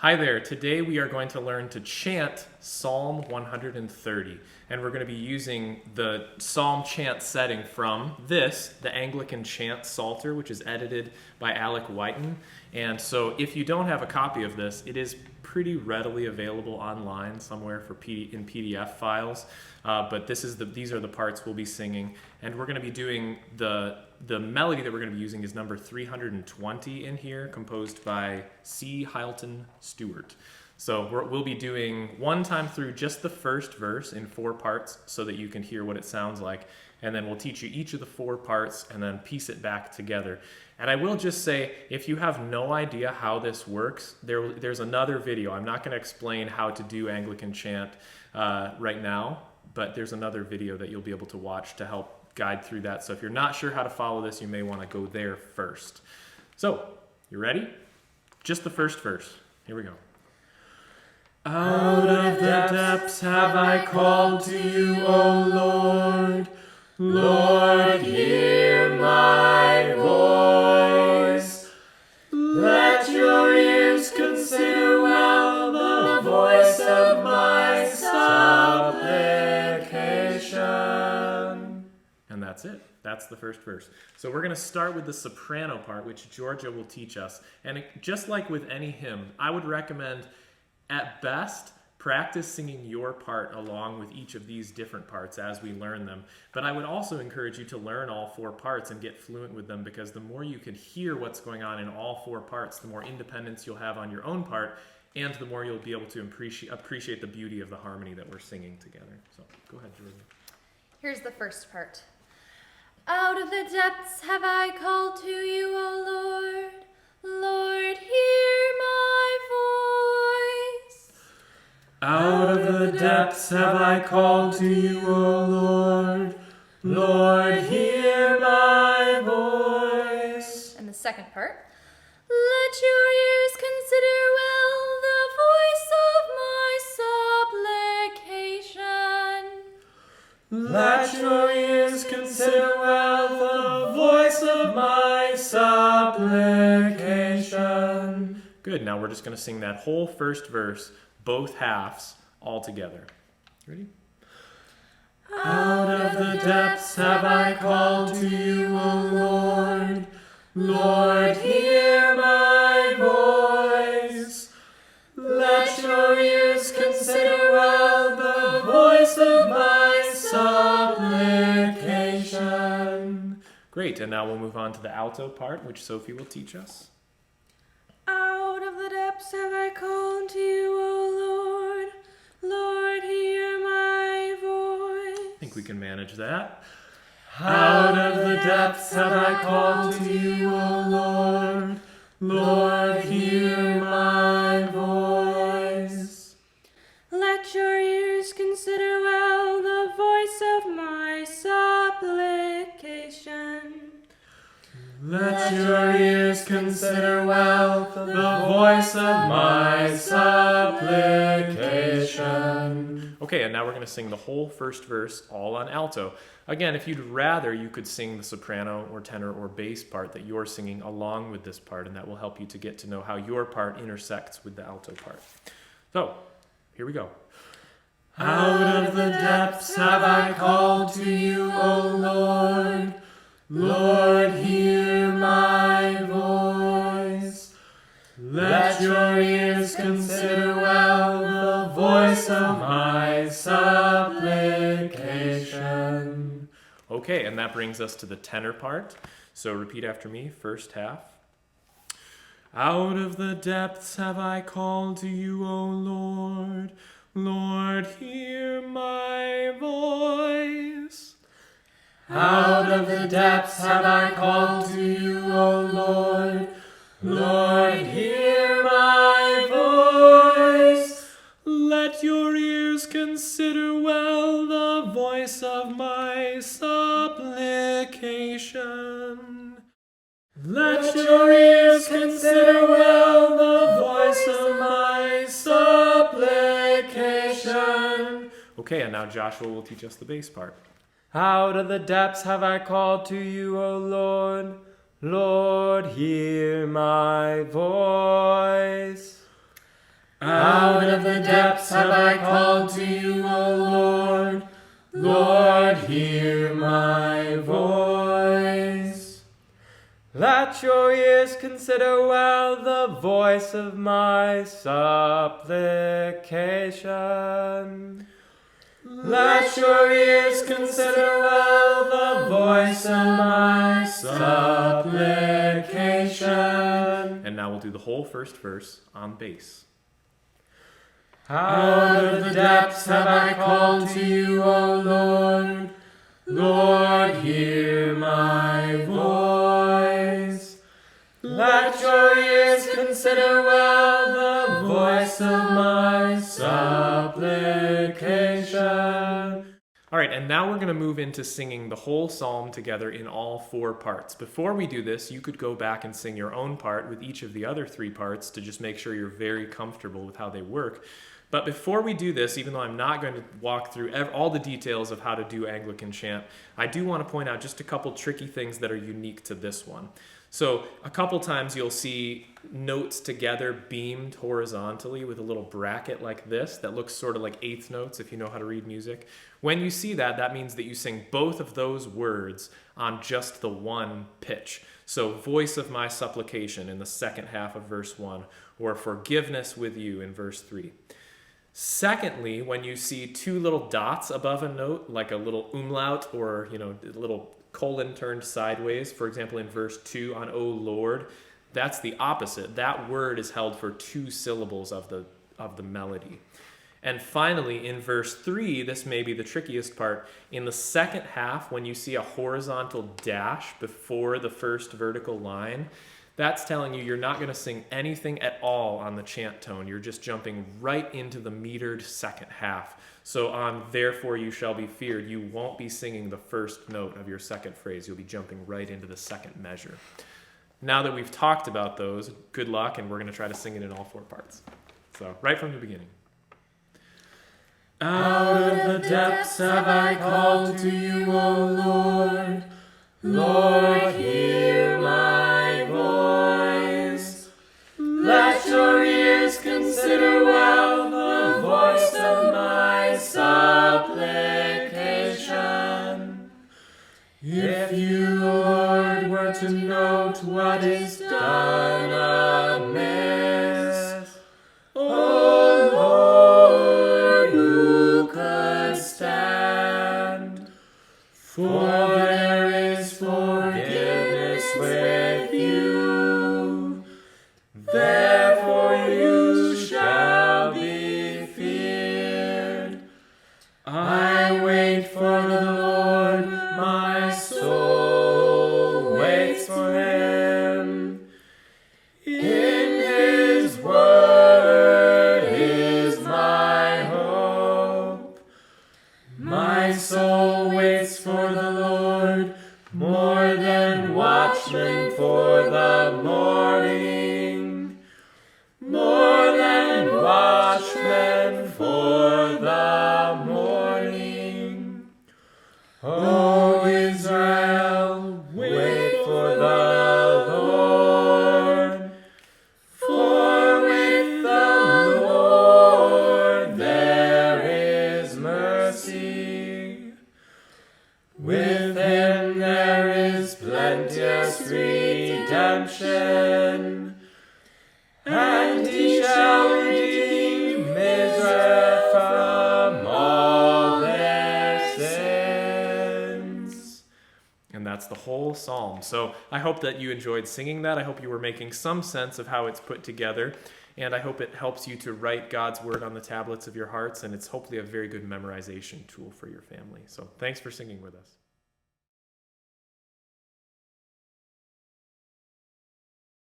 Hi there, today we are going to learn to chant Psalm 130, and we're going to be using the psalm chant setting from the Anglican Chant Psalter, which is edited by Alec Wyton. And so if you don't have a copy of this, it is pretty readily available online somewhere in PDF files, but these are the parts we'll be singing, and we're going to be doing the melody that we're going to be using is number 320 in here, composed by C. Hilton Stewart. So we'll be doing one time through just the first verse in 4 parts so that you can hear what it sounds like, and then we'll teach you each of the 4 parts and then piece it back together. And I will just say, if you have no idea how this works, there's another video. I'm not going to explain how to do Anglican chant right now, but there's another video that you'll be able to watch to help guide through that. So if you're not sure how to follow this, you may want to go there first. So, you ready? Just the first verse. Here we go. Out of the depths have I called to you, O Lord. Lord, hear my voice. Let your ears consider well the voice of my supplication. And that's it. That's the first verse. So we're going to start with the soprano part, which Georgia will teach us. And just like with any hymn, I would recommend, at best, practice singing your part along with each of these different parts as we learn them. But I would also encourage you to learn all 4 parts and get fluent with them, because the more you can hear what's going on in all 4 parts, the more independence you'll have on your own part, and the more you'll be able to appreciate the beauty of the harmony that we're singing together. So go ahead, Georgia. Here's the first part. Out of the depths have I called to you, O Lord. Lord, hear my voice. Out of the depths have I called to you, O Lord. Lord, hear my voice. And the second part. Let your ears consider well the voice of my supplication. Let your ears consider well the voice of my supplication. Good, now we're just going to sing that whole first verse, both halves, all together. Ready? Out of the depths have I called to you, O Lord. Lord, hear my voice. Let your ears consider well the voice of my supplication. Great, and now we'll move on to the alto part, which Sophie will teach us. Out of the depths have I called to you, O Lord. Lord, hear my voice. I think we can manage that. Out of the depths have I called to you, O Lord. Lord, hear my voice. Let your ears consider well the voice of my supplication. Let your ears consider well the voice of my supplication. Okay, and now we're going to sing the whole first verse all on alto. Again, if you'd rather, you could sing the soprano or tenor or bass part that you're singing along with this part, and that will help you to get to know how your part intersects with the alto part. So, here we go. Out of the depths have I called to you, O Lord. Lord, hear my voice. Let your ears consider well the voice of my supplication. Okay, and that brings us to the tenor part. So repeat after me, first half. Out of the depths have I called to you, O Lord. Lord, hear my voice. Out of the depths have I called to you, O Lord. Lord, hear my voice. Let your ears consider well the voice of my supplication. Let your ears consider well the voice of my supplication. Okay, and now Joshua will teach us the bass part. Out of the depths have I called to you, O Lord. Lord, hear my voice. Out of the depths have I called to you, O Lord. Lord, hear my voice. Let your ears consider well the voice of my supplication. Let your ears consider well the voice of my supplication. And now we'll do the whole first verse on bass. Out of the depths have I called to you, O Lord. Lord, hear my voice. Let your ears consider well the voice of my supplication. All right, and now we're going to move into singing the whole psalm together in all 4 parts. Before we do this, you could go back and sing your own part with each of the other 3 parts to just make sure you're very comfortable with how they work. But before we do this, even though I'm not going to walk through all the details of how to do Anglican chant, I do want to point out just a couple tricky things that are unique to this one. So a couple times you'll see notes together beamed horizontally with a little bracket like this that looks sort of like eighth notes if you know how to read music. When you see that, that means that you sing both of those words on just the one pitch. So voice of my supplication in the second half of verse 1, or forgiveness with you in verse 3. Secondly, when you see 2 little dots above a note, like a little umlaut or, a little colon turned sideways, for example, in verse 2 on O Lord, that's the opposite. That word is held for 2 syllables of the melody. And finally, in verse 3, this may be the trickiest part. In the second half, when you see a horizontal dash before the first vertical line, that's telling you you're not going to sing anything at all on the chant tone. You're just jumping right into the metered second half. So on therefore you shall be feared, you won't be singing the first note of your second phrase. You'll be jumping right into the second measure. Now that we've talked about those, good luck, and we're going to try to sing it in all 4 parts. So right from the beginning. Out of the depths have I called to you, O Lord. Lord, hear my voice. Let your ears consider well the voice of my supplication. If you, Lord, were to note what is done amiss, O Lord, who could stand? For there is forgiveness with you, therefore you shall be feared. I wait for the Lord, my soul waits for him. In his word is my hope. My soul waits for the Lord more than watchmen for the morning, more than watchmen for the morning. O Israel, wait for the Lord, for with the Lord there is mercy. With him there is plenteous redemption, and he shall redeem Israel from all their sins. And that's the whole psalm. So I hope that you enjoyed singing that. I hope you were making some sense of how it's put together. And I hope it helps you to write God's word on the tablets of your hearts. And it's hopefully a very good memorization tool for your family. So thanks for singing with us.